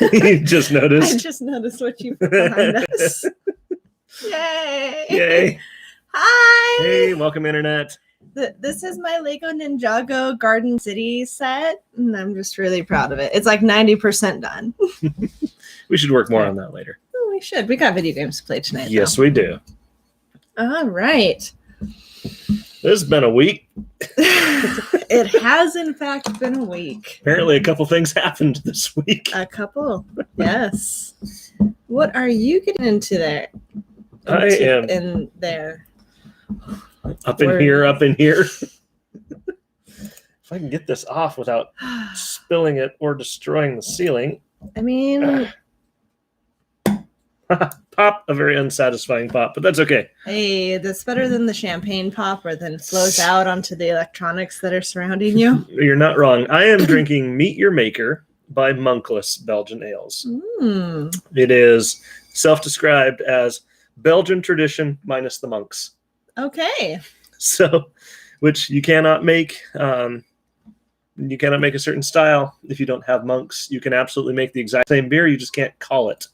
You just noticed? I just noticed what you put behind us. Yay! Yay. Hi! Hey, welcome, Internet. This is my Lego Ninjago Garden City set, and I'm just really proud of it. It's like 90% done. We should work more on that later. Oh, we should. We got video games to play tonight. Yes, we do. All right. This has been a week. It has, in fact, been a week. Apparently, a couple things happened this week. A couple, yes. What are you getting into there? I am in there. up in here. If I can get this off without spilling it or destroying the ceiling. I mean, pop, a very unsatisfying pop, but that's okay. hey, that's better than the champagne pop where then flows out onto the electronics that are surrounding you. You're not wrong. I am drinking Meet Your Maker by Monkless Belgian Ales. It is self-described as Belgian tradition minus the monks. Okay. So, which you cannot make. You cannot make a certain style if you don't have monks. You can absolutely make the exact same beer. You just can't call it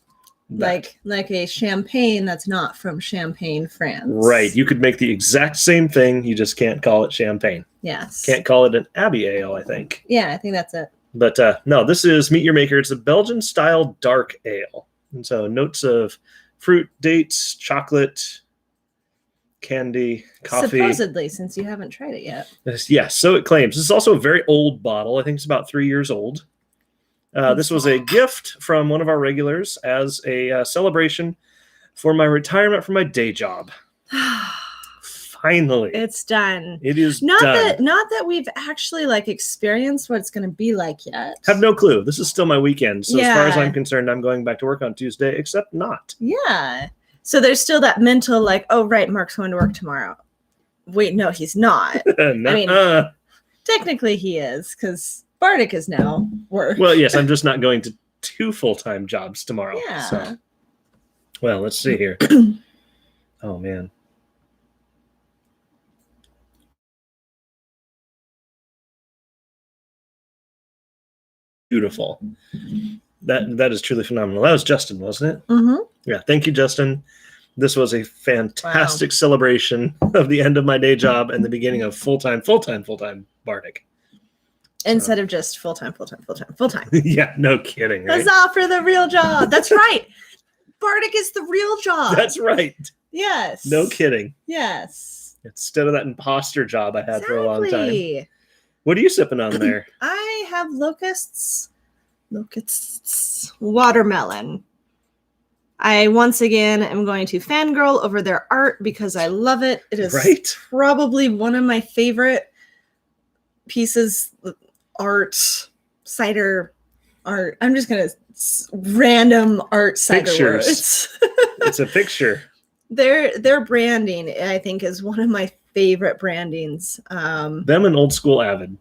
that. Like a champagne that's not from Champagne, France. Right. You could make the exact same thing. You just can't call it champagne. Yes. Can't call it an Abbey Ale, I think. Yeah, I think that's it. But no, this is Meet Your Maker. It's a Belgian-style dark ale. And so notes of fruit, dates, chocolate, candy, coffee. Supposedly, since you haven't tried it yet. Yes, so it claims. This is also a very old bottle. I think it's about 3 years old. This was a gift from one of our regulars as a celebration for my retirement from my day job. Finally. It's done. It is not done. Not that we've actually experienced what it's going to be like yet. Have no clue. This is still my weekend. So Yeah. as far as I'm concerned, I'm going back to work on Tuesday, except not. Yeah. So there's still that mental oh, right, Mark's going to work tomorrow. Wait, no, he's not. I mean, technically he is because Bardic is now work. Well, yes, I'm just not going to 2 full-time jobs tomorrow. Yeah. So. Well, let's see here. Oh, man. Beautiful. That is truly phenomenal. That was Justin, wasn't it? Mm-hmm. Yeah. Thank you, Justin. This was a fantastic celebration of the end of my day job and the beginning of full-time Bardic. Instead of just full-time. Yeah, no kidding. Right? Huzzah for the real job. That's right. Bardic is the real job. That's right. Yes. No kidding. Yes. Instead of that imposter job I had for a long time. Exactly. What are you sipping on there? I have locusts, watermelon. I once again am going to fangirl over their art because I love it. It is probably one of my favorite pieces of art, cider art. I'm just going to random art cider words. It's a picture. Their branding, I think, is one of my favorite brandings. Them and Old School Avid.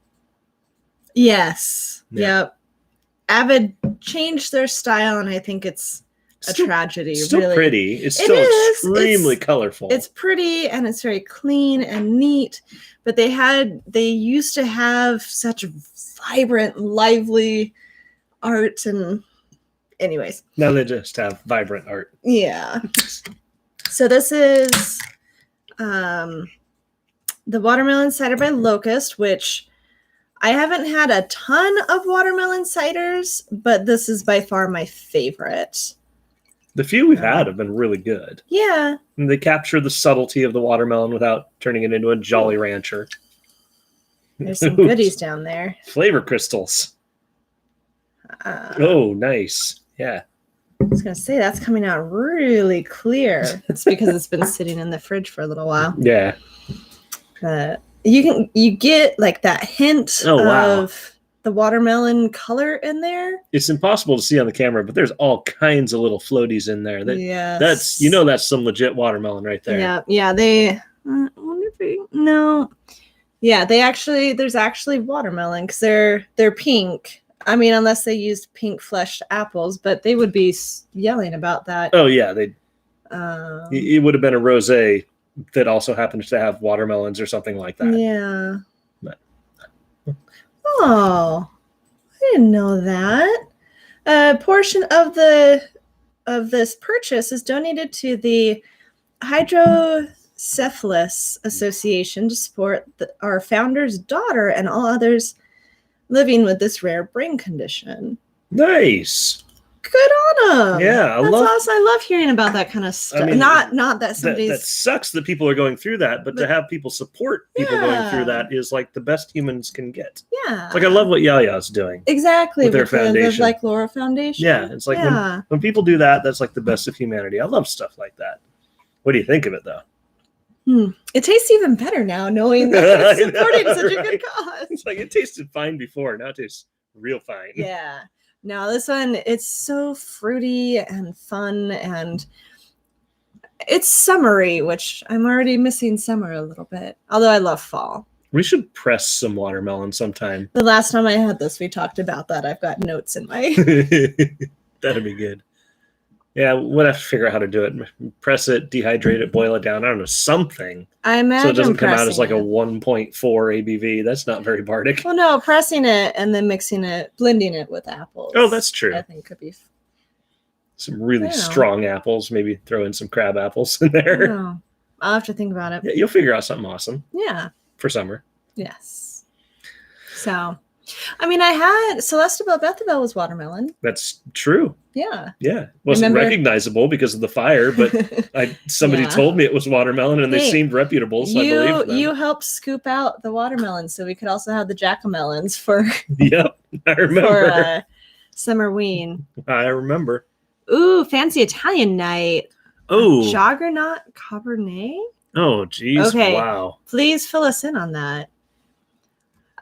Yes. Yeah. Yep. Avid changed their style, and I think it's a tragedy. Still really pretty. It's still extremely colorful. It's pretty and it's very clean and neat. But they used to have such vibrant, lively art, and anyways. Now they just have vibrant art. Yeah. So this is the watermelon cider by Locust, which I haven't had a ton of watermelon ciders, but this is by far my favorite. The few we've had have been really good. Yeah. And they capture the subtlety of the watermelon without turning it into a Jolly Rancher. There's some goodies down there. Flavor crystals. Oh, nice. Yeah. I was going to say, that's coming out really clear. It's because it's been sitting in the fridge for a little while. Yeah. You get that hint of the watermelon color in there. It's impossible to see on the camera, but there's all kinds of little floaties in there. Yes. That's some legit watermelon right there. Yeah. Yeah. There's actually watermelon because they're pink. I mean, unless they used pink fleshed apples, but they would be yelling about that. Oh yeah, it would have been a rosé that also happens to have watermelons or something like that. Yeah. But. Oh, I didn't know that. A portion of this purchase is donated to the Hydrocephalus Association to support our founder's daughter and all others living with this rare brain condition. Nice. Good on them. Yeah, that's awesome. I love hearing about that kind of stuff. I mean, not that somebody's. That sucks that people are going through that, but to have people support people going through that is like the best humans can get. Yeah. It's like I love what Yaya's doing. Exactly. With their foundation. The like Laura Foundation. Yeah, it's like when people do that, that's like the best of humanity. I love stuff like that. What do you think of it though? It tastes even better now, knowing that it's supporting such a good cause. It's like it tasted fine before, now it tastes real fine. Yeah. Now this one, it's so fruity and fun, and it's summery, which I'm already missing summer a little bit. Although I love fall. We should press some watermelon sometime. The last time I had this, we talked about that. I've got notes in my. That'd be good. Yeah, we'll have to figure out how to do it. Press it, dehydrate it, boil it down. I don't know, something. I imagine so it doesn't come out as like a 1.4 ABV. That's not very Bardic. Well, no, pressing it and then mixing it, blending it with apples. Oh, that's true. I think could be some really strong apples. Maybe throw in some crab apples in there. I'll have to think about it. Yeah, you'll figure out something awesome. Yeah. For summer. Yes. So, I mean, I had Celestibel Bethabel was watermelon. That's true. Yeah. Yeah. Wasn't recognizable because of the fire, but somebody told me it was watermelon and they seemed reputable, so I believe them. You helped scoop out the watermelon so we could also have the jack-o'-melons for Yep, I remember. For Summerween. I remember. Ooh, fancy Italian night. Oh. Juggernaut Cabernet? Oh, geez. Okay. Wow. Please fill us in on that.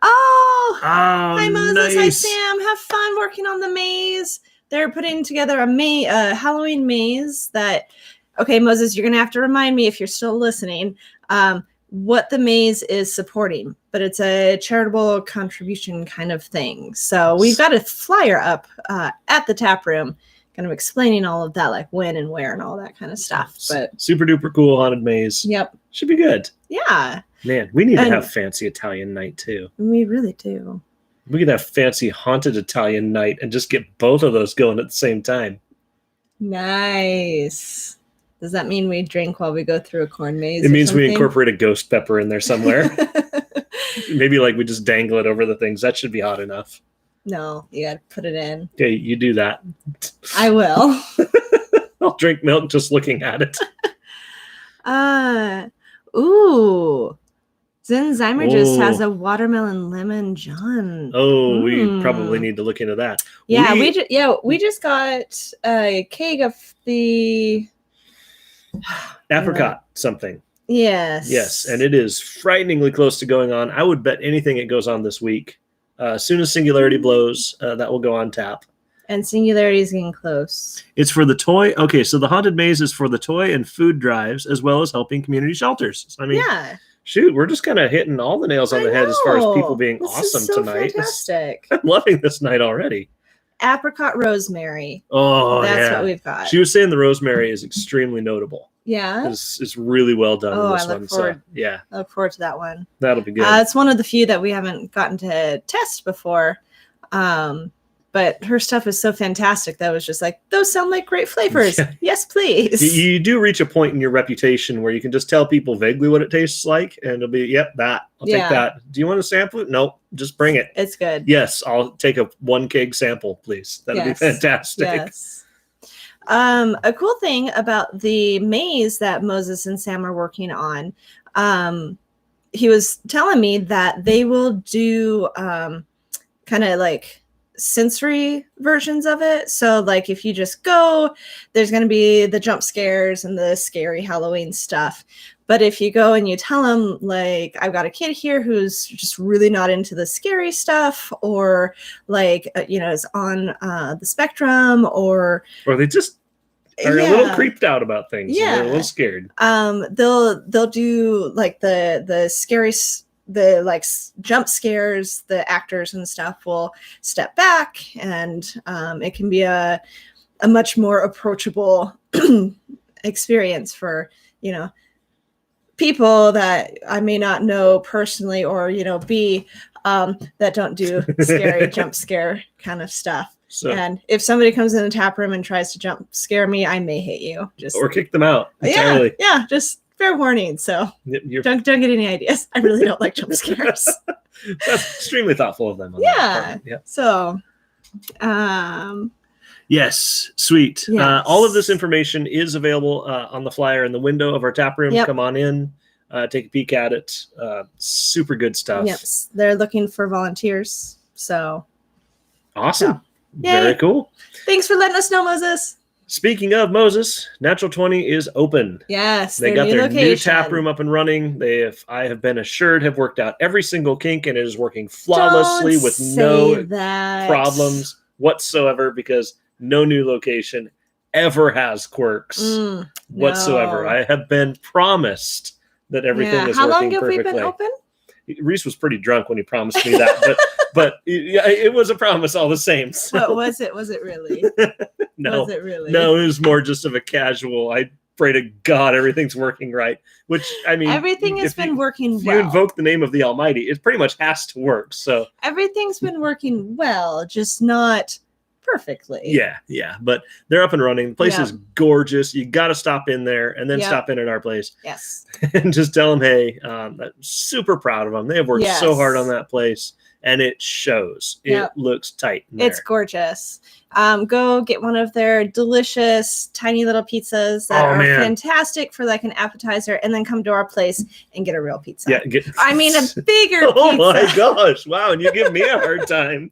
Oh, hi Moses, nice. Hi Sam. Have fun working on the maze. They're putting together a Halloween maze that. Okay, Moses, you're gonna have to remind me if you're still listening. What the maze is supporting, but it's a charitable contribution kind of thing. So we've got a flyer up at the tap room, kind of explaining all of that, like when and where and all that kind of stuff. But super duper cool haunted maze. Yep, should be good. Yeah. Man, we need to have fancy Italian night too. We really do. We could have fancy haunted Italian night and just get both of those going at the same time. Nice. Does that mean we drink while we go through a corn maze? It means we incorporate a ghost pepper in there somewhere. Maybe like we just dangle it over the things. That should be hot enough. No, you gotta put it in. Okay, you do that. I will. I'll drink milk just looking at it. Ooh. Zinzheimer just has a watermelon lemon John. Oh, we probably need to look into that. Yeah, we just got a keg of the apricot something. Yes. Yes, and it is frighteningly close to going on. I would bet anything it goes on this week. As soon as Singularity blows, that will go on tap. And Singularity is getting close. It's for the toy. Okay, so the Haunted Maze is for the toy and food drives, as well as helping community shelters. I mean, shoot, we're just kind of hitting all the nails on the head as far as people being awesome tonight. Fantastic. I'm loving this night already. Apricot rosemary. Oh, that's what we've got. She was saying the rosemary is extremely notable. Yeah, it's really well done. Oh, in this I look one. forward. So, yeah, I look forward to that one. That'll be good. It's one of the few that we haven't gotten to test before. But her stuff is so fantastic that was just like, those sound like great flavors. Yeah. Yes, please. You do reach a point in your reputation where you can just tell people vaguely what it tastes like, and it'll be, yep, that. I'll take that. Do you want to sample it? Nope, just bring it. It's good. Yes, I'll take a 1 keg sample, please. That'd be fantastic. Yes. A cool thing about the maze that Moses and Sam are working on, he was telling me that they will do kind of like sensory versions of it. So like if you just go, there's going to be the jump scares and the scary Halloween stuff. But if you go and you tell them, like, I've got a kid here who's just really not into the scary stuff, or like, is on the spectrum, or they just are a little creeped out about things. Yeah. They're a little scared. They'll do like the scary the like jump scares. The actors and stuff will step back, and it can be a much more approachable experience for people that I may not know personally, or that don't do scary jump scare kind of stuff. So, and if somebody comes in the tap room and tries to jump scare me, I may hate you. Just or kick them out entirely. Yeah, just fair warning. So don't get any ideas. I really don't like jump scares. That's extremely thoughtful of them. Yeah. So, yes, sweet. Yes. All of this information is available on the flyer in the window of our tap room. Come on in, take a peek at it. Super good stuff. Yes, they're looking for volunteers. So awesome. Very cool. Thanks for letting us know, Moses. Speaking of Moses, Natural 20 is open. Yes, they got their new tap room up and running. I have been assured, have worked out every single kink, and it is working flawlessly with no problems whatsoever, because no new location ever has quirks whatsoever. No. I have been promised that everything is working perfectly. How long have we been open? Reese was pretty drunk when he promised me that, but it was a promise all the same. So. What was it? Was it really? No, was it really? No, it was more just of a casual. I pray to God everything's working right. Which, I mean, everything has been working well. If you invoke the name of the Almighty, it pretty much has to work. So everything's been working well, just not perfectly. Yeah, but they're up and running. The place is gorgeous. You got to stop in there and then stop in at our place. Yes. And just tell them, hey, I'm super proud of them. They have worked so hard on that place, and it shows. It looks tight in there. It's gorgeous. Go get one of their delicious tiny little pizzas that are fantastic for like an appetizer, and then come to our place and get a real pizza. Yeah, I mean a bigger pizza. Oh my gosh. Wow, and you give me a hard time.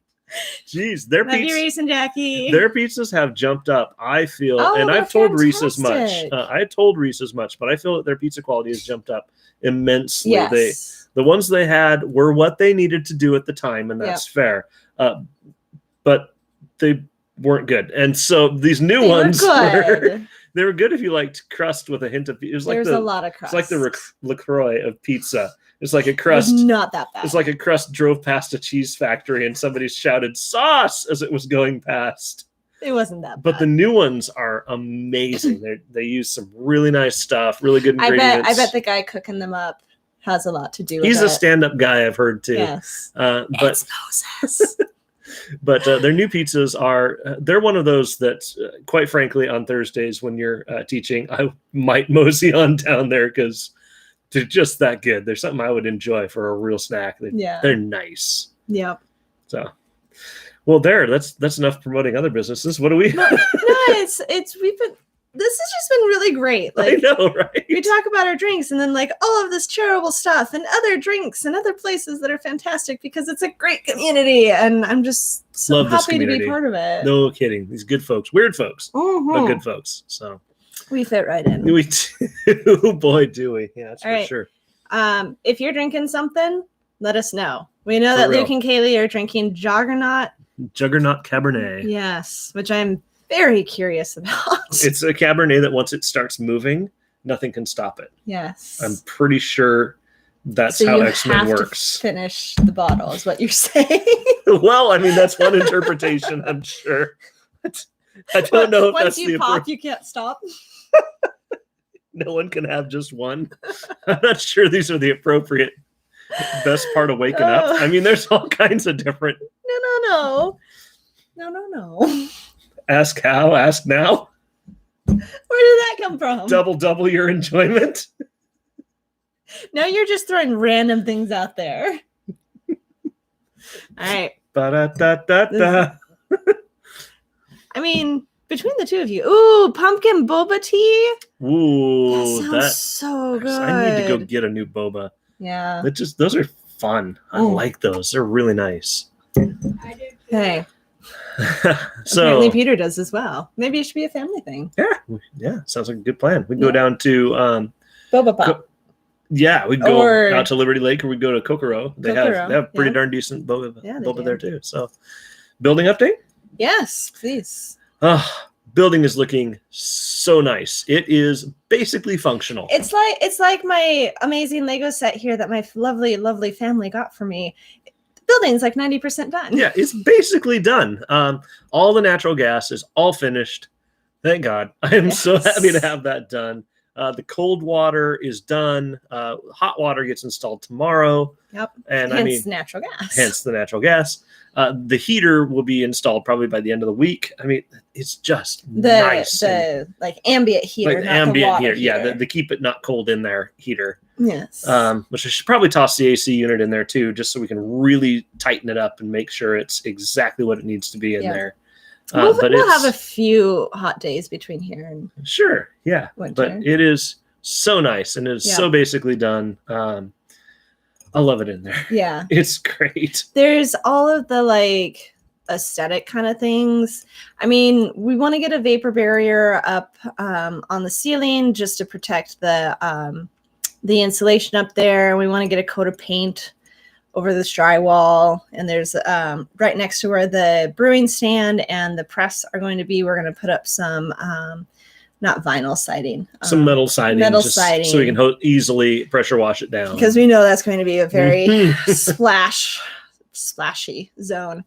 Jeez, their Reese and Jackie. Their pizzas have jumped up, I feel, and I've told Reese as much. I told Reese as much, but I feel that their pizza quality has jumped up immensely. Yes. The ones they had were what they needed to do at the time, and that's fair. But they weren't good, and so these new ones they were good if you liked crust with a hint of. It was like a lot of crust. It's like the LaCroix of pizza. It's like a crust. It was not that bad. It's like a crust drove past a cheese factory and somebody shouted sauce as it was going past. It wasn't that bad. But the new ones are amazing. They use some really nice stuff, really good ingredients. I bet the guy cooking them up has a lot to do with it. He's a stand-up guy, I've heard too. Yes. But it's Moses. But their new pizzas they're one of those that, quite frankly, on Thursdays when you're teaching, I might mosey on down there because they're just that good. They're something I would enjoy for a real snack. They're nice. Yep. So, well, that's enough promoting other businesses. What do we? No, this has just been really great. Like, I know, right? We talk about our drinks and then like all of this charitable stuff and other drinks and other places that are fantastic because it's a great community, and I'm just so happy to be part of it. No kidding. These good folks, weird folks, but good folks. So. We fit right in. We do. Boy, do we. Yeah, that's for sure. If you're drinking something, let us know. We know that Luke and Kaylee are drinking Juggernaut Cabernet. Yes, which I'm very curious about. It's a Cabernet that once it starts moving, nothing can stop it. Yes. I'm pretty sure that's how X-Men works. To finish the bottle is what you're saying. Well, I mean, that's one interpretation, I'm sure. I don't know if that's the Once you pop, you can't stop. No one can have just one. I'm not sure these are the appropriate best part of waking up. I mean, there's all kinds of different. No. Ask how, ask now. Where did that come from? Double your enjoyment. Now you're just throwing random things out there. All right. Ba-da-da-da-da. I mean, between the two of you, ooh, pumpkin boba tea. Ooh, that sounds so good. I need to go get a new boba. Yeah, those are fun. I like those. They're really nice. I do. Hey, so apparently Peter does as well. Maybe it should be a family thing. Yeah, sounds like a good plan. We can go down to Boba Pop. We'd go out to Liberty Lake, or we'd go to Kokoro. They have pretty darn decent boba there too. So, building update. Yes, please. Building is looking so nice. It is basically functional. It's like my amazing Lego set here that my lovely, lovely family got for me. The building's like 90% done. Yeah, it's basically done. All the natural gas is all finished. Thank God. I am so happy to have that done. The cold water is done. Hot water gets installed tomorrow. Yep. And hence natural gas. Hence the natural gas. The heater will be installed probably by the end of the week. I mean, it's just nice. The like ambient heater, like not ambient the water heater. heater. Yeah, the keep it not cold in there heater. Yes. Which I should probably toss the AC unit in there too, just so we can really tighten it up and make sure it's exactly what it needs to be in there. We'll have a few hot days between here and sure, yeah. winter. But it is so nice and it's so basically done. I love it in there. Yeah, it's great. There's all of the like aesthetic kind of things. I mean, we want to get a vapor barrier up on the ceiling just to protect the insulation up there. We want to get a coat of paint over this drywall, and there's right next to where the brewing stand and the press are going to be, we're going to put up some not vinyl siding, some metal siding, siding, so we can easily pressure wash it down, because we know that's going to be a very splashy zone.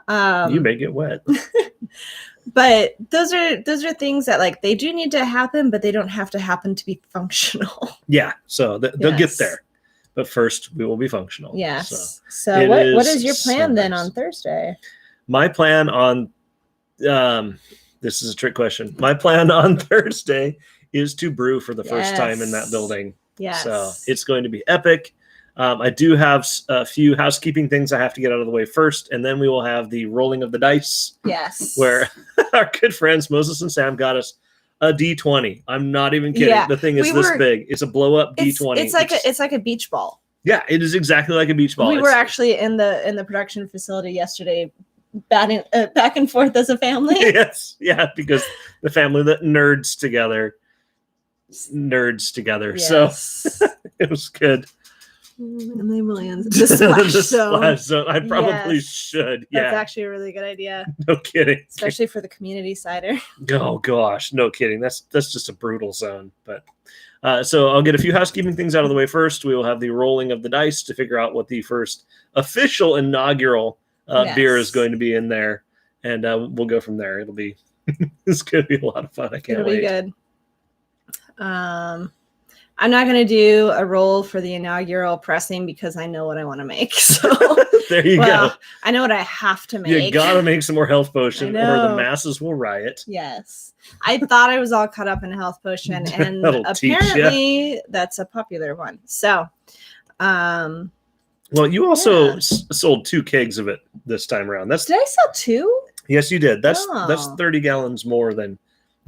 You may get wet. But those are things that like they do need to happen, but they don't have to happen to be functional. Yeah, so they'll get there. But first, we will be functional. Yes. So what is your plan then on Thursday? My plan on this is a trick question. My plan on Thursday is to brew for the first time in that building. Yes. So it's going to be epic. I do have a few housekeeping things I have to get out of the way first, and then we will have the rolling of the dice. Yes. Where our good friends Moses and Sam got us a D20. I'm not even kidding. Yeah, the thing is this big. It's a blow up D20. It's like a beach ball. Yeah, it is exactly like a beach ball. We were actually in the production facility yesterday, batting back and forth as a family. Yes, yeah, because the family that nerds together. Yes. So it was good. Emily Williams. The splash zone. I probably should. Yeah. That's actually a really good idea. No kidding. Especially for the community cider. Oh gosh, no kidding. That's just a brutal zone. But so I'll get a few housekeeping things out of the way first. We will have the rolling of the dice to figure out what the first official inaugural beer is going to be in there. And we'll go from there. It'll be it's gonna be a lot of fun. I can't wait. It'll be good. I'm not going to do a roll for the inaugural pressing because I know what I want to make. So there you go. I know what I have to make. You got to make some more health potion or the masses will riot. Yes. I thought I was all caught up in health potion, and apparently that's a popular one. So, well, you also sold 2 kegs of it this time around. Did I sell 2? Yes, you did. That's 30 gallons more than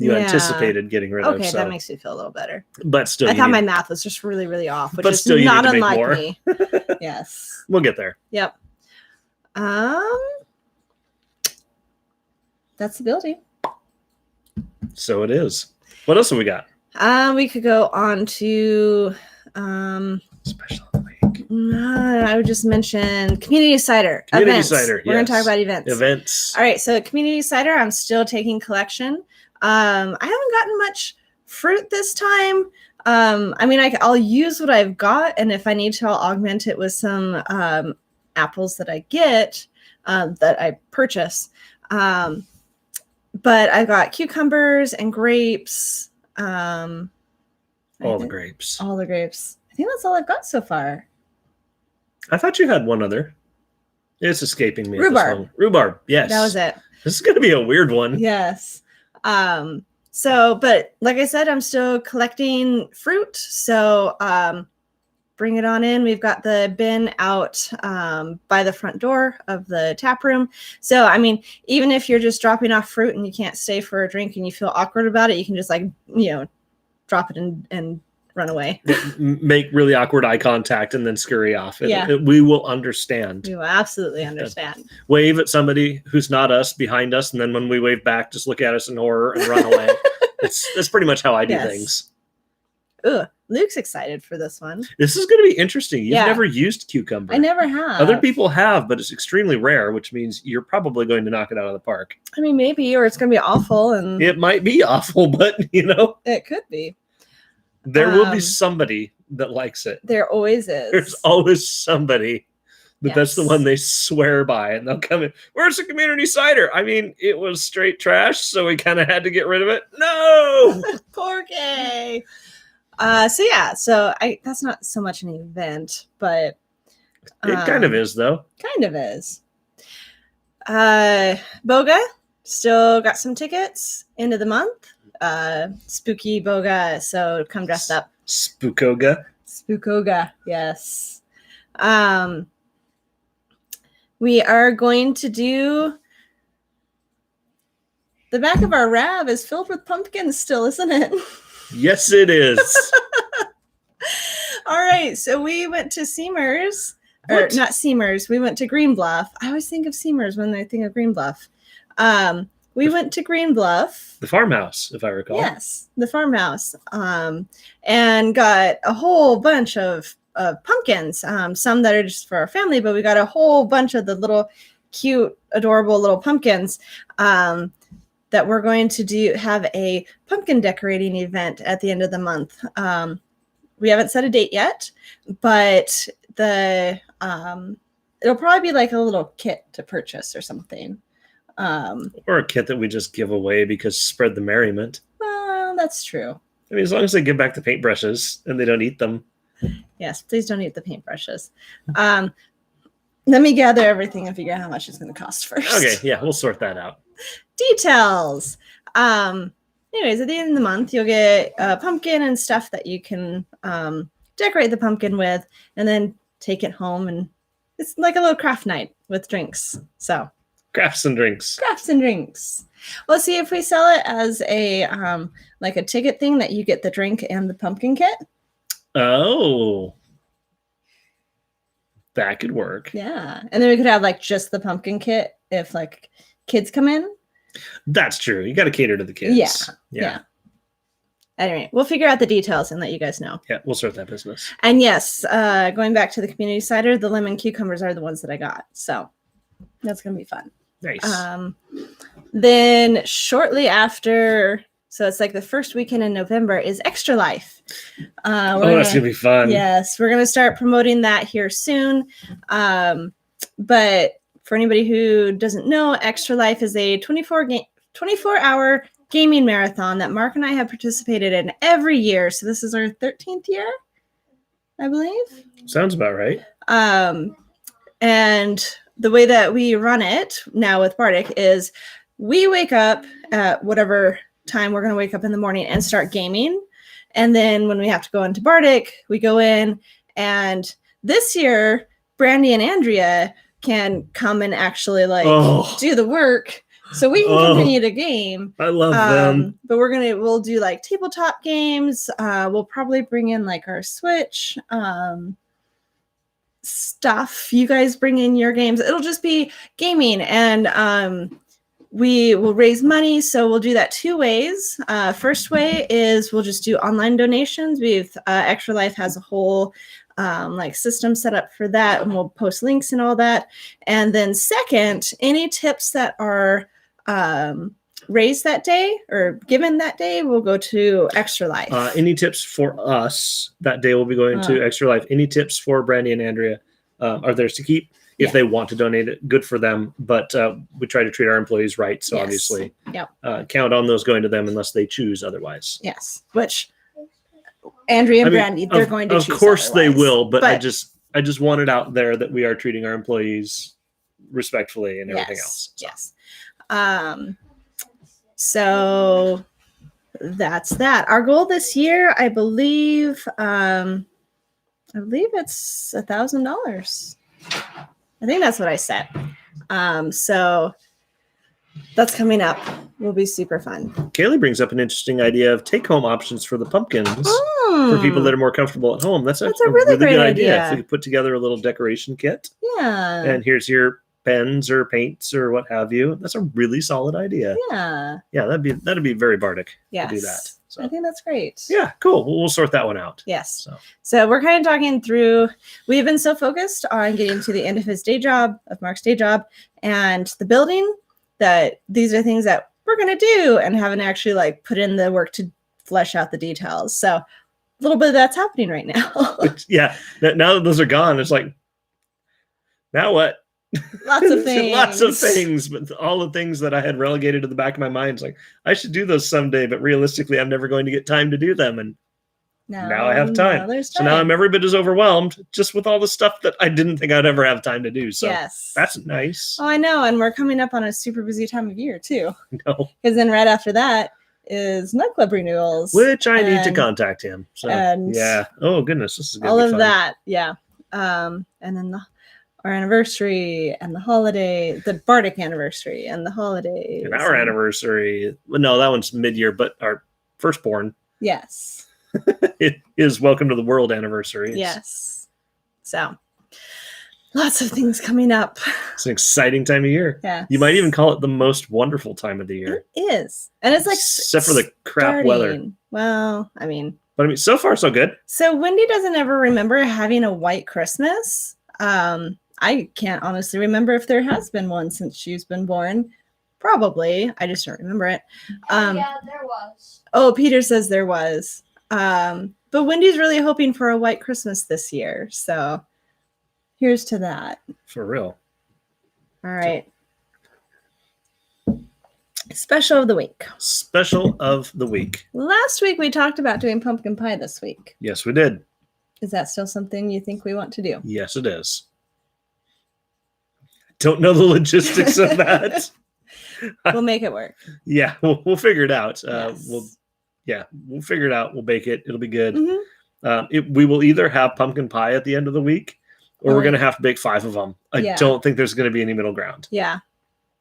you anticipated getting rid of. Okay, that makes me feel a little better. But still, I thought my math was just really, really off, which is not unlike me. Yes. We'll get there. Yep. That's the building. So it is. What else have we got? We could go on to special of the week. I would just mention community cider. Events. Cider. We're going to talk about events. Events. All right. So community cider, I'm still taking collection. I haven't gotten much fruit this time. I mean, I'll use what I've got, and if I need to, I'll augment it with some apples that I get, that I purchase. But I've got cucumbers and grapes. All the grapes. All the grapes. I think that's all I've got so far. I thought you had one other. It's escaping me. Rhubarb. Rhubarb. Yes. That was it. This is going to be a weird one. Yes. But like I said, I'm still collecting fruit. So bring it on in. We've got the bin out by the front door of the tap room. So, I mean, even if you're just dropping off fruit and you can't stay for a drink and you feel awkward about it, you can just drop it and run away. Make really awkward eye contact and then scurry off. We will understand. We will absolutely understand. Wave at somebody who's not us behind us, and then when we wave back, just look at us in horror and run away. That's pretty much how I do things. Ugh, Luke's excited for this one. This is going to be interesting. You've never used cucumber. I never have. Other people have, but it's extremely rare, which means you're probably going to knock it out of the park. I mean, maybe, or it's going to be awful. And it might be awful, but it could be. There will be somebody that likes it. There always is. There's always somebody that's the one they swear by, and they'll come in. Where's the community cider? I mean, it was straight trash, so we kind of had to get rid of it. No, Porky. So that's not so much an event, but it kind of is, though. Kind of is. Boga still got some tickets end of the month. Spooky Boga, so come dressed up. Spookoga, yes. We are going to do. The back of our RAV is filled with pumpkins still, isn't it? Yes, it is. All right, so we went to Seamers. Or not Seamers. We went to Green Bluff. I always think of Seamers when I think of Green Bluff. We went to Green Bluff. The farmhouse, if I recall. Yes, the farmhouse. And got a whole bunch of pumpkins. Some that are just for our family, but we got a whole bunch of the little cute, adorable little pumpkins that we're going to have a pumpkin decorating event at the end of the month. We haven't set a date yet, but it'll probably be like a little kit to purchase or something. Or a kit that we just give away because spread the merriment. Well, that's true. I mean, as long as they give back the paintbrushes and they don't eat them. Yes, please don't eat the paintbrushes. Let me gather everything and figure out how much it's going to cost first. Okay, yeah, we'll sort that out. Details. Anyways, at the end of the month, you'll get a pumpkin and stuff that you can decorate the pumpkin with, and then take it home, and it's like a little craft night with drinks. So crafts and drinks. We'll see if we sell it as a like a ticket thing that you get the drink and the pumpkin kit. Oh, that could work. Yeah, and then we could have like just the pumpkin kit if like kids come in. That's true. You got to cater to the kids. Yeah. Anyway, we'll figure out the details and let you guys know. Yeah, we'll start that business. And yes, going back to the community cider, the lemon cucumbers are the ones that I got. So that's going to be fun. Nice. Then shortly after, so it's like the first weekend in November, is Extra Life. That's going to be fun. Yes, we're going to start promoting that here soon. But for anybody who doesn't know, Extra Life is a 24-hour gaming marathon that Mark and I have participated in every year. So this is our 13th year, I believe. Sounds about right. And the way that we run it now with Bardic is we wake up at whatever time we're going to wake up in the morning and start gaming. And then when we have to go into Bardic, we go in. And this year, Brandy and Andrea can come and actually do the work so we can continue to game. I love them. But we'll do like tabletop games. We'll probably bring in like our Switch stuff. You guys bring in your games. It'll just be gaming, and we will raise money. So we'll do that two ways. First way is we'll just do online donations. Extra Life has a whole system set up for that, and we'll post links and all that. And then second, any tips that are raised that day or given that day will go to Extra Life. Any tips for us that day will be going to Extra Life. Any tips for Brandy and Andrea are theirs to keep. If they want to donate it, good for them. But we try to treat our employees right. So obviously count on those going to them unless they choose otherwise. Yes, which Andrea and Brandy, they're going to choose. Of course otherwise. they will, but I just want it out there that we are treating our employees respectfully and everything else. So. Yes. So that's that. Our goal this year, I believe it's $1,000. I think that's what I said. So that's coming up. Will be super fun. Kaylee brings up an interesting idea of take-home options for the pumpkins for people that are more comfortable at home. That's a really great good idea. If we could put together a little decoration kit. Yeah. And here's your pens or paints or what have you. That's a really solid idea. Yeah. Yeah, that'd be very Bardic to do that. So. I think that's great. Yeah, cool. We'll sort that one out. Yes. So we're kind of talking through, we've been so focused on getting to the end of Mark's day job, and the building, that these are things that we're going to do, and haven't actually put in the work to flesh out the details. So a little bit of that's happening right now. Yeah. Now that those are gone, it's like, now what? Lots of things. But all the things that I had relegated to the back of my mind, it's like, I should do those someday, but realistically, I'm never going to get time to do them. And Now I have time. So now I'm every bit as overwhelmed just with all the stuff that I didn't think I'd ever have time to do. So yes, that's nice. Oh, I know. And we're coming up on a super busy time of year too. No. Because then right after that is Nut Club renewals. Which I need to contact him. So yeah. Oh goodness. This is all of fun. That. Yeah. And then our anniversary and the holiday, the Bardic anniversary and the holidays. And our anniversary. No, that one's mid-year, but our firstborn. Yes. It is Welcome to the World anniversary. Yes. So lots of things coming up. It's an exciting time of year. Yeah. You might even call it the most wonderful time of the year. It is. And it's like except for the crap weather. Well, I mean. But I mean, so far so good. So Wendy doesn't ever remember having a white Christmas. I can't honestly remember if there has been one since she's been born. Probably. I just don't remember it. Yeah, there was. Oh, Peter says there was. But Wendy's really hoping for a white Christmas this year. So here's to that. For real. All right. Special of the week. Special of the week. Last week we talked about doing pumpkin pie this week. Yes, we did. Is that still something you think we want to do? Yes, it is. Don't know the logistics of that. We'll make it work. Yeah, we'll figure it out. Yes. We'll figure it out. We'll bake it. It'll be good. Mm-hmm. We will either have pumpkin pie at the end of the week, or we're going to have to bake 5 of them. I don't think there's going to be any middle ground. Yeah.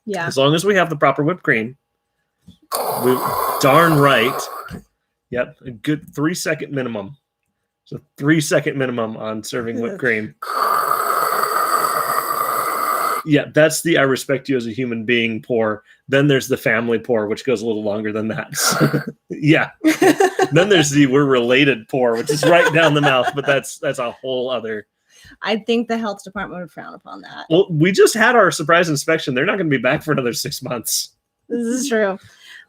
Yeah. As long as we have the proper whipped cream, we darn right. Yep, a good 3-second minimum. So 3-second minimum on serving whipped cream. Yeah, that's the I respect you as a human being pour. Then there's the family pour, which goes a little longer than that. Yeah. Then there's the we're related pour, which is right down the mouth, but that's a whole other. I think the health department would frown upon that. Well, we just had our surprise inspection. They're not going to be back for another 6 months. This is true.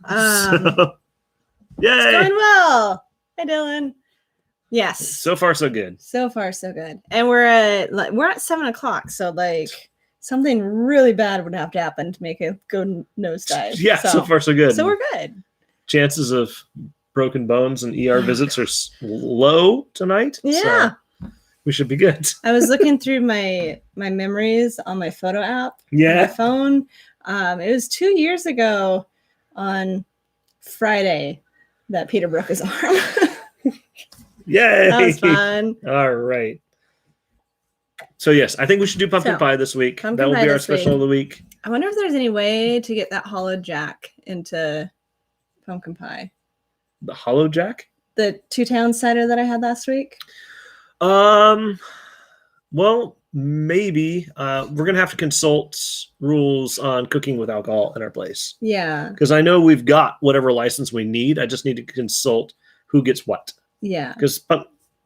So, yay! It's going well. Hi, Dylan. Yes. So far, so good. So far, so good. And we're at 7:00, so like something really bad would have to happen to make it go nosedive. Yeah, so far, so good. So we're good. Chances of broken bones and ER visits are low tonight. Yeah. So we should be good. I was looking through my memories on my photo app. Yeah. On my phone. It was 2 years ago on Friday that Peter broke his arm. Yay! That was fun. All right. So yes, I think we should do pumpkin pie this week. That will be our special of the week. I wonder if there's any way to get that hollow jack into pumpkin pie. The hollow jack? The 2-town cider that I had last week? Well, maybe. We're gonna have to consult rules on cooking with alcohol in our place. Yeah. Because I know we've got whatever license we need. I just need to consult who gets what. Yeah. Because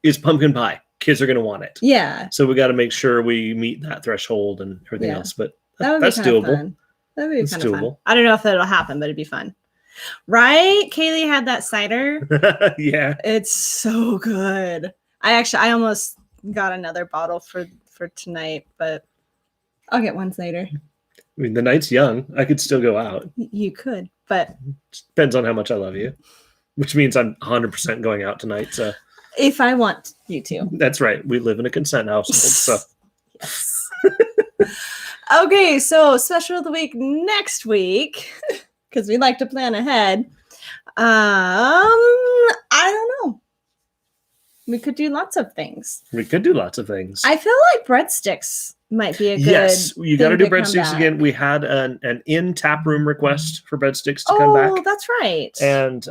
it's pumpkin pie. Kids are going to want it. Yeah. So we got to make sure we meet that threshold and everything else. But that's doable. Fun. That would be kind of fun. I don't know if that'll happen, but it'd be fun. Right? Kaylee had that cider. Yeah. It's so good. I almost got another bottle for tonight, but I'll get one later. I mean, the night's young. I could still go out. You could, but depends on how much I love you. Which means I'm 100% going out tonight. So, if I want you to. That's right. We live in a consent household. So, yes. Okay, so special of the week next week, because we like to plan ahead. I don't know. We could do lots of things. I feel like breadsticks might be a good. Yes, you got to do breadsticks again. We had an in tap room request for breadsticks to come back. Oh, that's right. And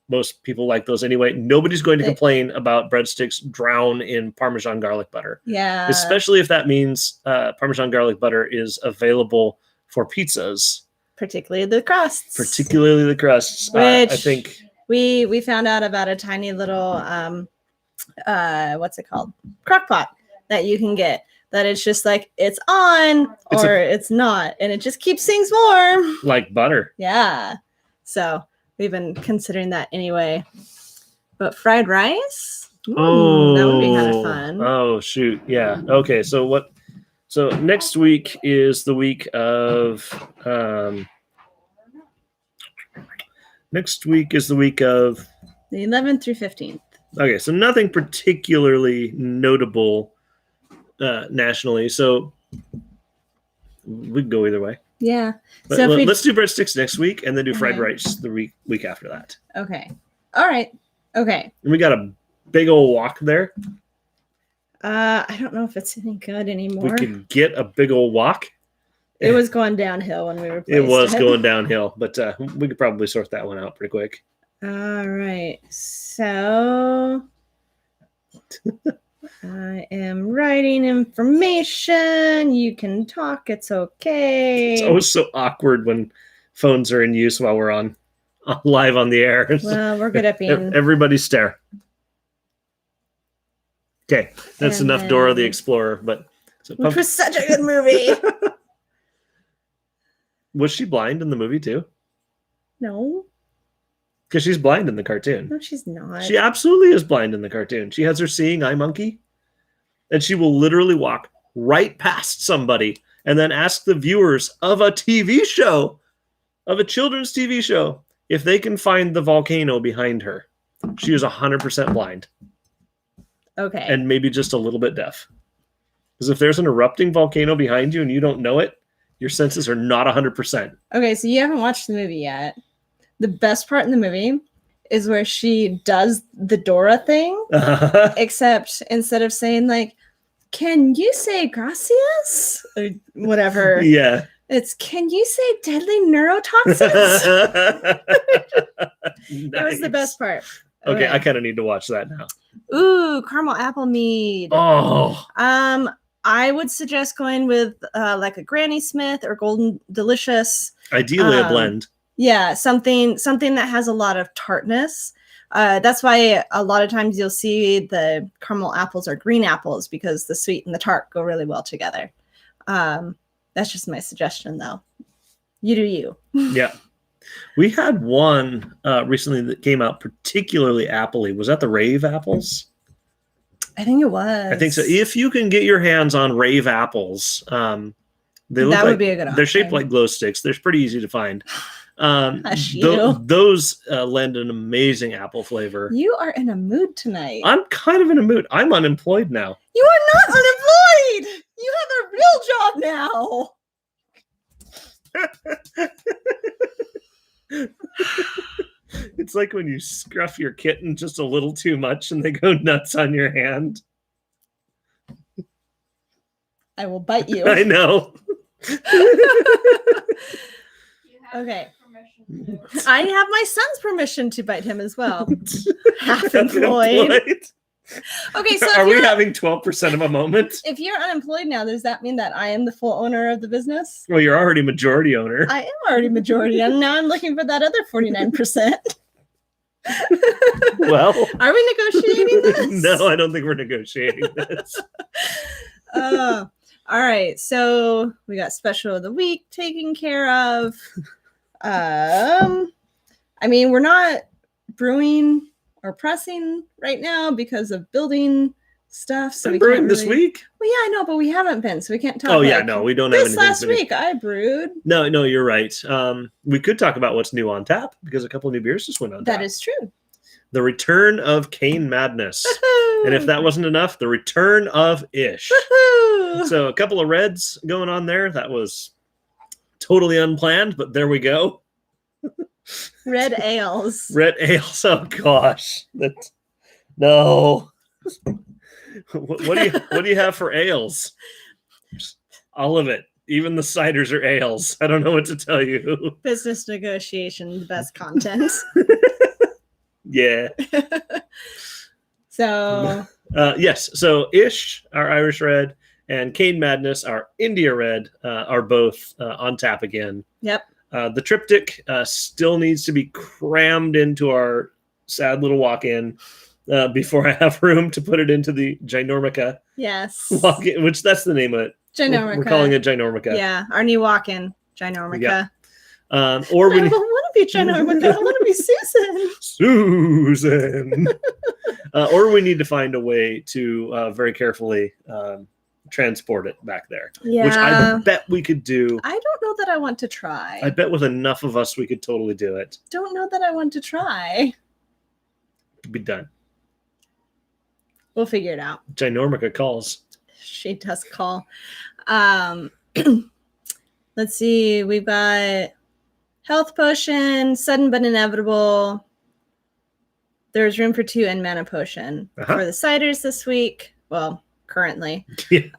most people like those anyway. Nobody's going to complain about breadsticks drowned in Parmesan garlic butter. Yeah. Especially if that means Parmesan garlic butter is available for pizzas. Particularly the crusts. Which I think we found out about a tiny little what's it called? Crock pot that you can get. That it's just like it's on or it's not, and it just keeps things warm. Like butter. Yeah. So we've been considering that anyway. But fried rice? Ooh, that would be kind of fun. Oh shoot. Yeah. Okay. So next week is the week of the 11th through 15th. Okay, so nothing particularly notable nationally. So we can go either way. Yeah. But So let's do breadsticks next week, and then do fried Okay. rice the week after that. Okay. All right. Okay. And we got a big old wok there. I don't know if it's any good anymore. We can get a big old wok. It was going downhill when we replaced it. It was going downhill, but we could probably sort that one out pretty quick. All right. So I am writing information. You can talk. It's okay. It's always so awkward when phones are in use while we're on live on the air. Well, we're good at being. Everybody stare. Okay, that's And enough Dora the then- Explorer. But Which was such a good movie. Was she blind in the movie too? No, Because she's blind in the cartoon. no, she's not. She absolutely is blind in the cartoon. She has her seeing eye monkey, and she will literally walk right past somebody and then ask the viewers of a TV show, of a children's TV show, if they can find the volcano behind her. She is 100% blind Okay. and maybe just a little bit deaf. Because if there's an erupting volcano behind you and you don't know it, your senses are not 100%. Okay, so you haven't watched the movie yet. The best part in the movie is where she does the Dora thing, except instead of saying like, "Can you say gracias?" or whatever, Yeah. it's "Can you say deadly neurotoxins?" It was the best part. Okay, I kind of need to watch that now. Ooh, caramel apple mead. Oh, I would suggest going with like a Granny Smith or Golden Delicious. ideally a blend. Yeah, something that has a lot of tartness. That's why a lot of times you'll see the caramel apples or green apples, because the sweet and the tart go really well together. That's just my suggestion, though. You do you. Yeah. We had one recently that came out particularly appley. Was that the Rave apples? I think it was. I think so. If you can get your hands on Rave apples, they look That would like be a good they're shaped option. like glow sticks. They're pretty easy to find. Hush you. Those lend an amazing apple flavor. You are in a mood tonight. I'm kind of in a mood. I'm unemployed now. You are not unemployed. You have a real job now. It's like when you scruff your kitten just a little too much and they go nuts on your hand. I will bite you. I know. You have Okay. permission to. I have my son's permission to bite him as well. Half employed. Okay, so Are if we you're, having 12% of a moment? if you're unemployed now, does that mean that I am the full owner of the business? Well, you're already majority owner. I am already majority, and now I'm looking for that other 49%. Well, Are we negotiating this? no, I don't think we're negotiating this. All right, so we got special of the week taken care of. I mean, we're not brewing or pressing right now because of building stuff. So I'm we brewing can't this really... week. Well, yeah, I know, but we haven't been, so we can't talk. Oh yeah, like, no, we don't have this anything. last finished. week I brewed. No, you're right. We could talk about what's new on tap because a couple of new beers just went on tap. That is true. The return of Cane Madness. And if that wasn't enough, the return of Ish. Woohoo! So a couple of reds going on there. That was totally unplanned, but there we go. Red ales. Red ales. Oh gosh, no. What do you have for ales? All of it. Even the ciders are ales. I don't know what to tell you. Business negotiation, the best content. Yeah. So Yes. So Ish, our Irish red, and Cane Madness, our India red, are both on tap again. yep. The triptych still needs to be crammed into our sad little walk-in before I have room to put it into the Ginormica Yes. walk-in, which that's the name of it. Ginormica. We're calling it Ginormica. Yeah, our new walk-in. Ginormica. Yeah. Or I we don't want to be Ginormica. I want to be Susan. Susan. Or we need to find a way to very carefully transport it back there, Yeah. which I bet we could do. I don't know that I want to try. I bet with enough of us, we could totally do it. don't know that I want to try. It'd be done. We'll figure it out. Ginormica calls. She does call. Let's see. We've got health potion, sudden but inevitable. There's room for 2 and mana potion for the ciders this week. Well, currently.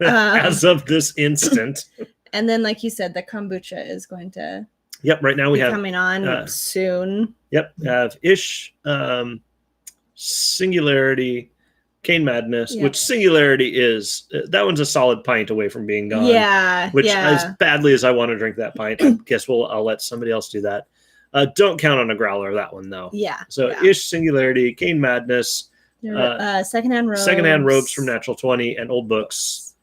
As of this instant. And then, like you said, the kombucha is going to right now we have coming on soon. Have Ish, Singularity, Cane Madness, which Singularity is, that one's a solid pint away from being gone. As badly as I want to drink that pint, I guess I'll let somebody else do that. Don't count on a growler, that one, though. So Ish, Singularity, Cane Madness, secondhand robes from Natural 20, and old books.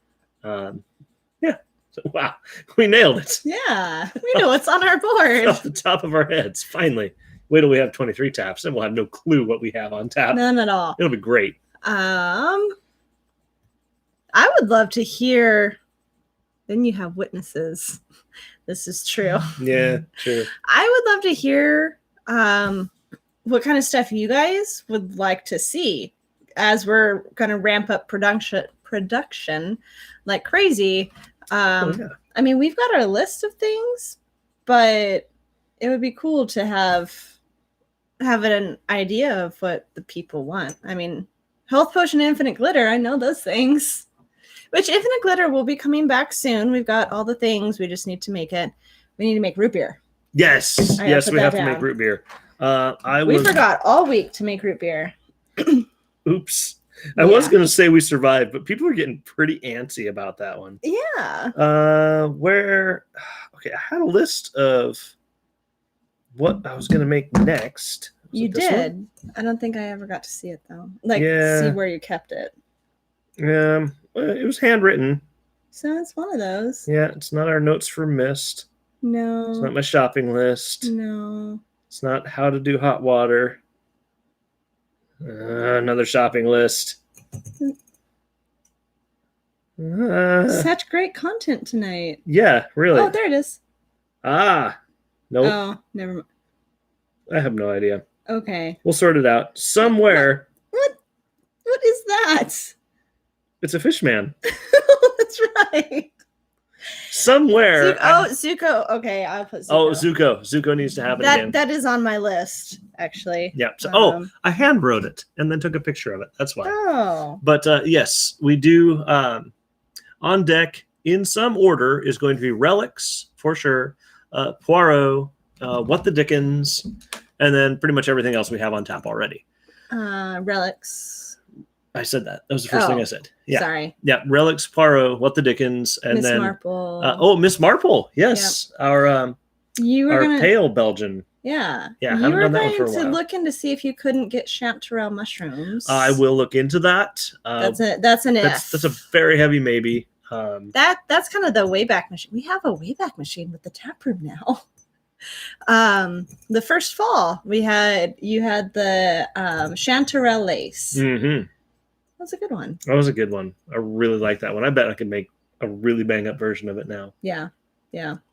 So, wow, we nailed it. Yeah, we know what's on our board. Off the top of our heads, finally. Wait till we have 23 taps, and we'll have no clue what we have on tap. None at all. It'll be great. I would love to hear. Then you have witnesses. This is true. Yeah, true. I would love to hear what kind of stuff you guys would like to see as we're going to ramp up production like crazy. I mean, we've got our list of things, but it would be cool to have an idea of what the people want. I mean, health potion, infinite glitter. I know those things. Which infinite glitter will be coming back soon. We've got all the things. We just need to make it. We need to make root beer. Yes, we have to make root beer. We forgot all week to make root beer. Oops. I was going to say we survived, but people are getting pretty antsy about that one. Yeah. Okay, I had a list of what I was going to make next. You did. I don't think I ever got to see it, though. See where you kept it. It was handwritten. So it's one of those. Yeah, it's not our notes for Mist. No. It's not my shopping list. No. It's not how to do hot water. Another shopping list. Such great content tonight. Yeah, really. Oh, there it is. Nope. Oh, never mind. I have no idea. Okay. We'll sort it out. Somewhere. What is that? It's a fish man. That's right. Somewhere. Zuko. Okay, I'll put Zuko. Oh, Zuko. Zuko needs to happen again. That is on my list, actually. Yeah. So, I hand wrote it and then took a picture of it. That's why. Oh. But yes, we do. On deck, in some order, is going to be Relics, for sure. Poirot, What the Dickens, and then pretty much everything else we have on tap already. Relics. I said that. That was the first thing I said. Yeah. Sorry. Yeah. Relics, Poirot, What the Dickens, and Miss then Marple. Miss Marple. Yes, Yep. Our pale Belgian. Yeah. Yeah. You were going to look into see if you couldn't get chanterelle mushrooms. I will look into that. That's an if. That's a very heavy maybe. That's kind of the Wayback Machine. We have a Wayback Machine with the tap room now. The first fall you had the chanterelle lace. Mm-hmm. That was a good one. That was a good one. I really like that one. I bet I could make a really bang up version of it now. Yeah.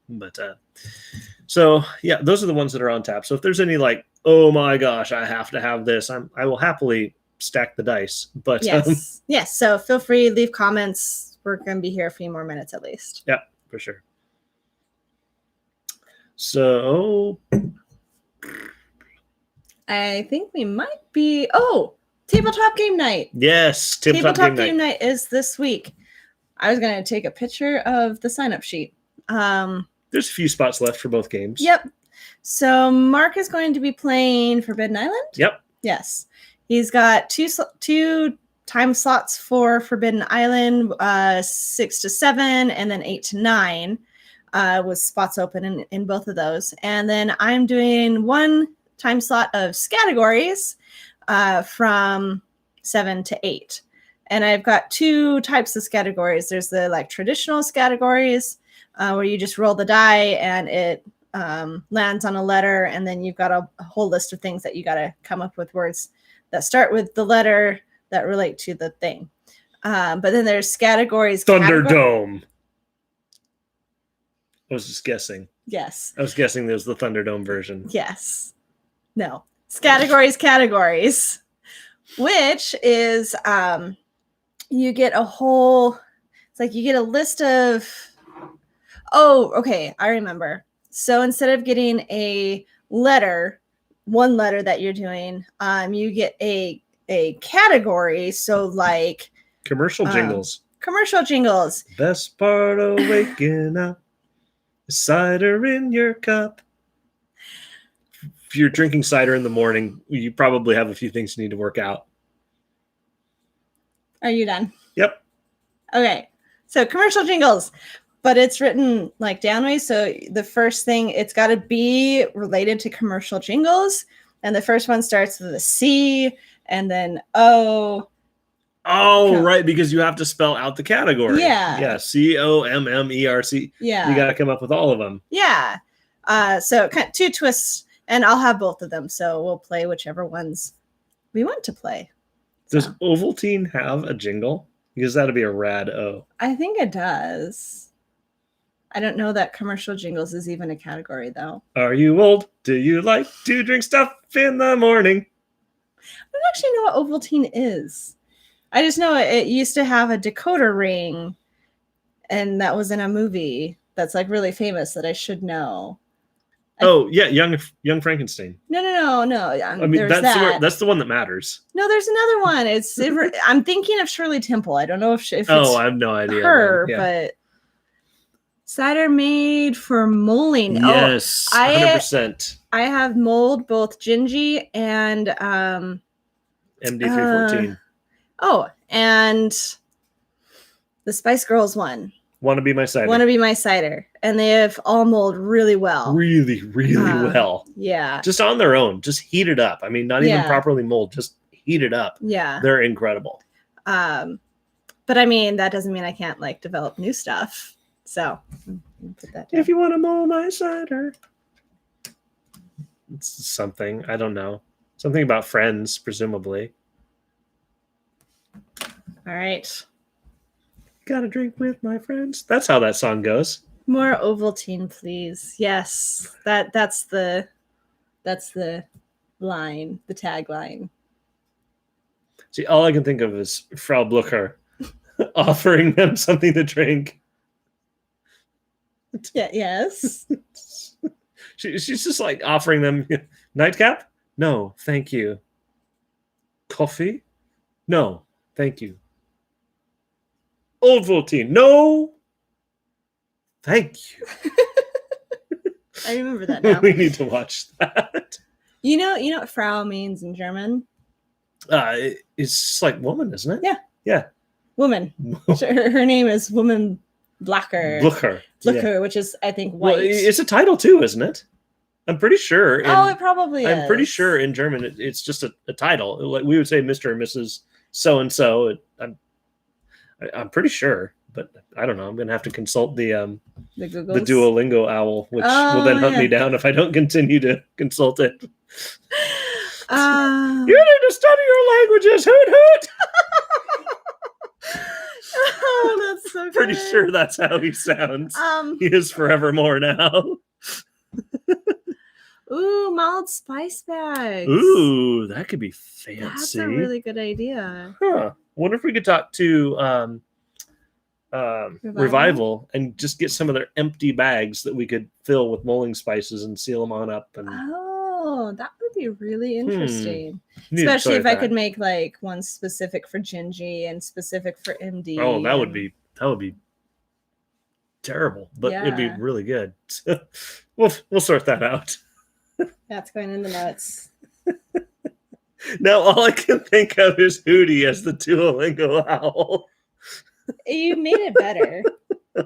But so yeah, those are the ones that are on tap. So if there's any like, oh my gosh, I have to have this, I will happily stack the dice. But yes. So feel free, leave comments. We're going to be here a few more minutes at least. Yeah, for sure. So I think we might be. Oh, tabletop game night. Yes, tabletop game night is this week. I was going to take a picture of the sign-up sheet. There's a few spots left for both games. Yep. So Mark is going to be playing Forbidden Island. Yep. Yes. He's got two time slots for Forbidden Island, 6 to 7, and then 8 to 9, with spots open in both of those. And then I'm doing one time slot of categories from 7 to 8. And I've got two types of categories. There's the traditional categories where you just roll the die and it lands on a letter, and then you've got a whole list of things that you got to come up with words that start with the letter that relate to the thing. But then there's categories. Thunderdome. I was just guessing. Yes. I was guessing there's the Thunderdome version. Yes. No. Categories, which is you get a whole, it's like you get a list of, oh, okay, I remember. So instead of getting a letter, one letter that you're doing, you get a category. So like Commercial jingles. Commercial jingles. Best part of waking up is cider in your cup. If you're drinking cider in the morning, you probably have a few things you need to work out. Are you done? Yep. Okay. So commercial jingles, but it's written like downways. So the first thing, it's got to be related to commercial jingles. And the first one starts with a C and then O. Oh, right, because you have to spell out the category. Yeah. Yeah, COMMERC. Yeah. You got to come up with all of them. Yeah. So kind of 2 twists, and I'll have both of them. So we'll play whichever ones we want to play. Does Ovaltine have a jingle? Because that'd be a rad O. I think it does. I don't know that commercial jingles is even a category, though. Are you old? Do you like to drink stuff in the morning? I don't actually know what Ovaltine is. I just know it used to have a decoder ring, and that was in a movie that's like really famous that I should know. Oh, yeah, Young Frankenstein. No. I mean, that's the one that matters. No, there's another one. I'm thinking of Shirley Temple. I don't know if it's I have no idea. her, but cider made for molding. Yes, 100%. I have mold both Gingy and MD314. And the Spice Girls one. Want to be my cider. Want to be my cider. And they have all mold really well. Really, really well. Yeah. Just on their own. Just heat it up. I mean, not even properly mold. Just heat it up. Yeah. They're incredible. But I mean, that doesn't mean I can't like develop new stuff. So put that down. If you want to mold my cider. It's something. I don't know. Something about friends, presumably. All right. Gotta drink with my friends. That's how that song goes. More Ovaltine, please. Yes, that's the line, the tagline. See, all I can think of is Frau Blucher offering them something to drink. Yeah. Yes. She's just like offering them nightcap. No, thank you. Coffee. No, thank you. Ovaltine. No. Thank you. I remember that now. We need to watch that. You know what Frau means in German? It's like woman, isn't it? Yeah. Yeah. Woman. Her name is Woman Blacker. Blucher. Blucher, which is, I think, white. Well, it's a title too, isn't it? I'm pretty sure. It probably is. I'm pretty sure in German it's just a title. Like we would say Mr. and Mrs. So-and-so. I'm pretty sure, but I don't know. I'm going to have to consult the Duolingo owl, which will then hunt me down if I don't continue to consult it. You need to study your languages, hoot hoot! Oh, that's so good. Pretty sure that's how he sounds. He is forevermore now. Ooh, mild spice bags. Ooh, that could be fancy. That's a really good idea. Huh. Wonder if we could talk to Revival and just get some of their empty bags that we could fill with mulling spices and seal them on up. And that would be really interesting. Especially if I could make like one specific for Gingy and specific for MD. Oh, that would be terrible, but it'd be really good. We'll sort that out. That's going in the notes. Now all I can think of is Hootie as the Duolingo owl. You made it better.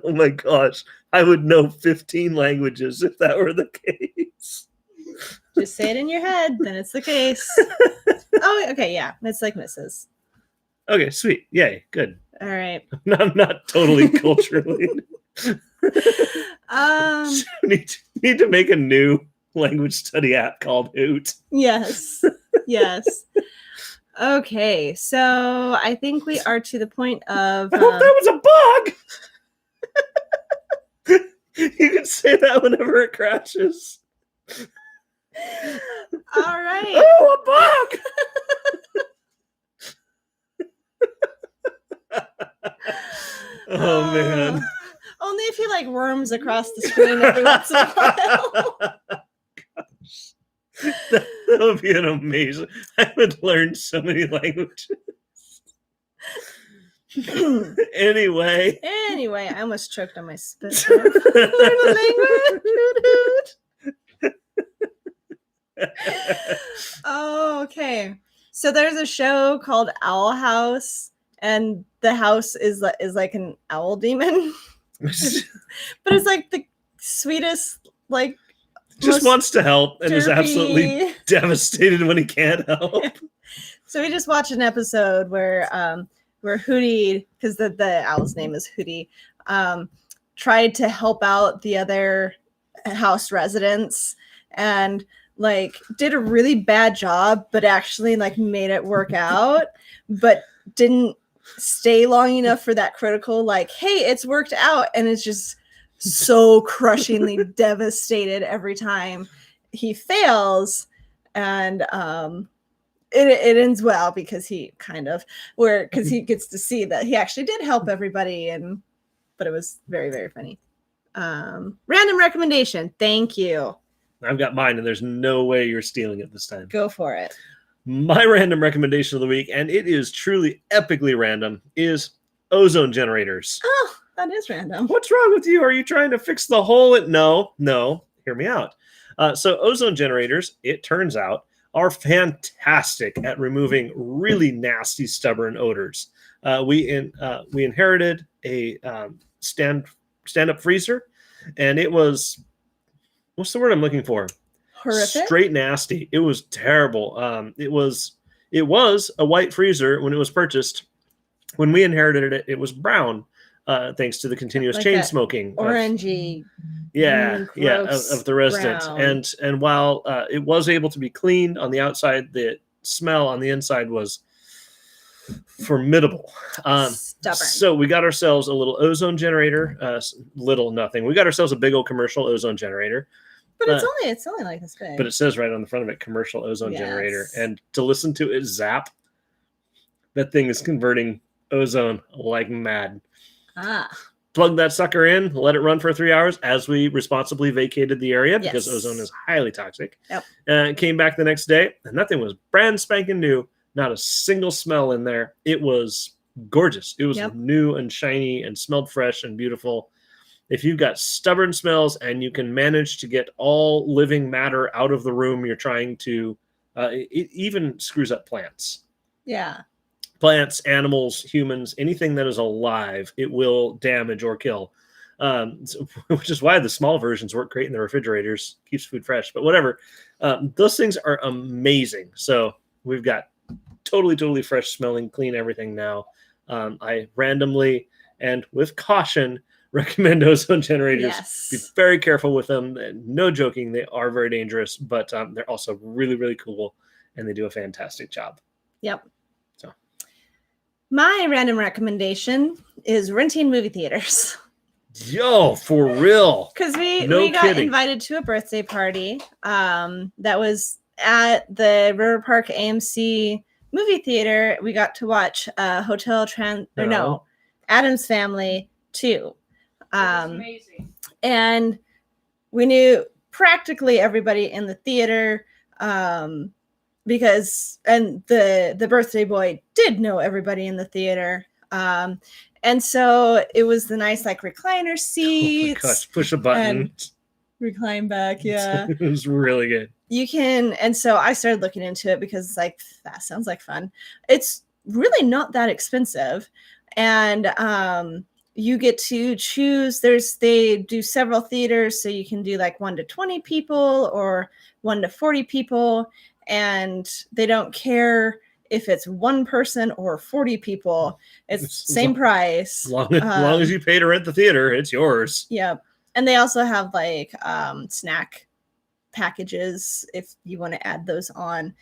Oh my gosh. I would know 15 languages if that were the case. Just say it in your head, then it's the case. Oh, okay, yeah. It's like Mrs. Okay, sweet. Yay, good. All right. I'm not totally culturally. Need to make a new language study app called Hoot. Yes. Okay, so I think we are to the point of... I hope that was a bug! You can say that whenever it crashes. All right. Oh, a bug! Oh man. Only if he like worms across the screen every once in a while. That would be an amazing. I would learn so many languages. Anyway, I almost choked on my spit. Learn a language. Oh, okay. So there's a show called Owl House, and the house is like an owl demon. But it's like the sweetest, like just wants to help and is derpy. absolutely devastated when he can't help. So we just watched an episode where Hootie, because the owl's name is Hootie, tried to help out the other house residents and like did a really bad job, but actually like made it work out, but didn't stay long enough for that critical like, hey, it's worked out, and it's just so crushingly devastated every time he fails. And it ends well because he because he gets to see that he actually did help everybody, but it was very, very funny. Random recommendation. Thank you. I've got mine, and there's no way you're stealing it this time. Go for it. My random recommendation of the week, and it is truly epically random, is ozone generators. Oh, that is random. What's wrong with you? Are you trying to fix the hole? No. Hear me out. So ozone generators, it turns out, are fantastic at removing really nasty, stubborn odors. We inherited a stand-up freezer, and it was, what's the word I'm looking for? Horrific. Straight nasty. It was terrible. It was a white freezer when it was purchased. When we inherited it, it was brown, thanks to the continuous like chain smoking. Orangey. Of the residents. Brown. And while it was able to be cleaned on the outside, the smell on the inside was formidable. Stubborn. So we got ourselves a little ozone generator. We got ourselves a big old commercial ozone generator. But it's only like this big. But it says right on the front of it, commercial ozone generator. And to listen to it zap, that thing is converting ozone like mad. Plug that sucker in, let it run for 3 hours as we responsibly vacated the area because ozone is highly toxic. Yep. Came back the next day, and that thing was brand spanking new. Not a single smell in there. It was gorgeous. It was new and shiny and smelled fresh and beautiful. If you've got stubborn smells and you can manage to get all living matter out of the room you're trying to, it even screws up plants. Yeah. Plants, animals, humans, anything that is alive, it will damage or kill. Which is why the small versions work great in the refrigerators. Keeps food fresh. But whatever. Those things are amazing. So we've got totally fresh smelling, clean everything now. I randomly and with caution recommend ozone generators. Yes. Be very careful with them. No joking, they are very dangerous, but they're also really cool, and they do a fantastic job. Yep. So my random recommendation is renting movie theaters. Yo, for real. Because we got invited to a birthday party that was at the River Park AMC movie theater. We got to watch Addams Family 2. Amazing. And we knew practically everybody in the theater because the birthday boy did know everybody in the theater. And so it was the nice like recliner seats. Oh my gosh, push a button. Recline back, yeah. It was really good. You can, and so I started looking into it because it's like, that sounds like fun. It's really not that expensive. And you get to choose, they do several theaters, so you can do like 1 to 20 people or 1 to 40 people, and they don't care if it's one person or 40 people. It's same price. As long as you pay to rent the theater, it's yours. Yeah. And they also have like snack packages if you want to add those on.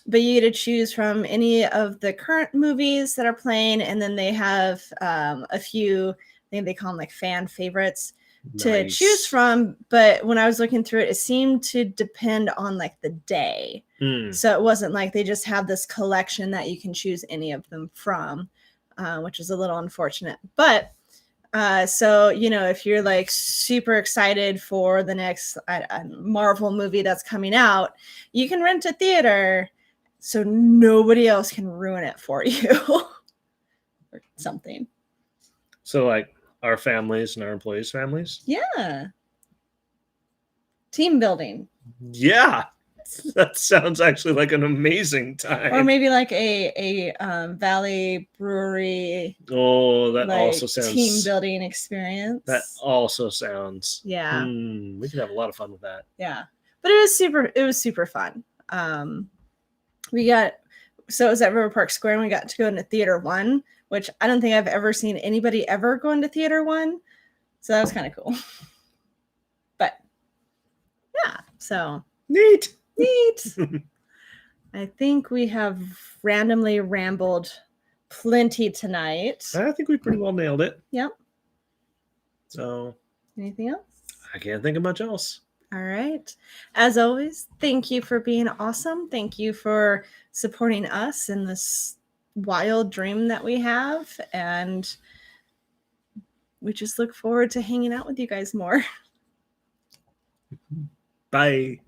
But you get to choose from any of the current movies that are playing, and then they have a few, I think they call them like fan favorites to choose from. But when I was looking through it, it seemed to depend on like the day. So it wasn't like they just have this collection that you can choose any of them from. which is a little unfortunate. But so, you know, if you're like super excited for the next Marvel movie that's coming out, you can rent a theater so nobody else can ruin it for you or something. So like our families and our employees' families? Yeah. Team building. Yeah. That sounds actually like an amazing time. Or maybe like a Valley Brewery. Oh, that like, also sounds team building experience. That also sounds. Yeah. We could have a lot of fun with that. Yeah. But it was super fun. We got, so it was at River Park Square, and we got to go into Theater 1, which I don't think I've ever seen anybody ever go into Theater 1. So that was kind of cool. But yeah, so neat. I think we have randomly rambled plenty tonight. I think we pretty well nailed it. Yep. So anything else? I can't think of much else. All right. As always, thank you for being awesome. Thank you for supporting us in this wild dream that we have. And we just look forward to hanging out with you guys more. Bye.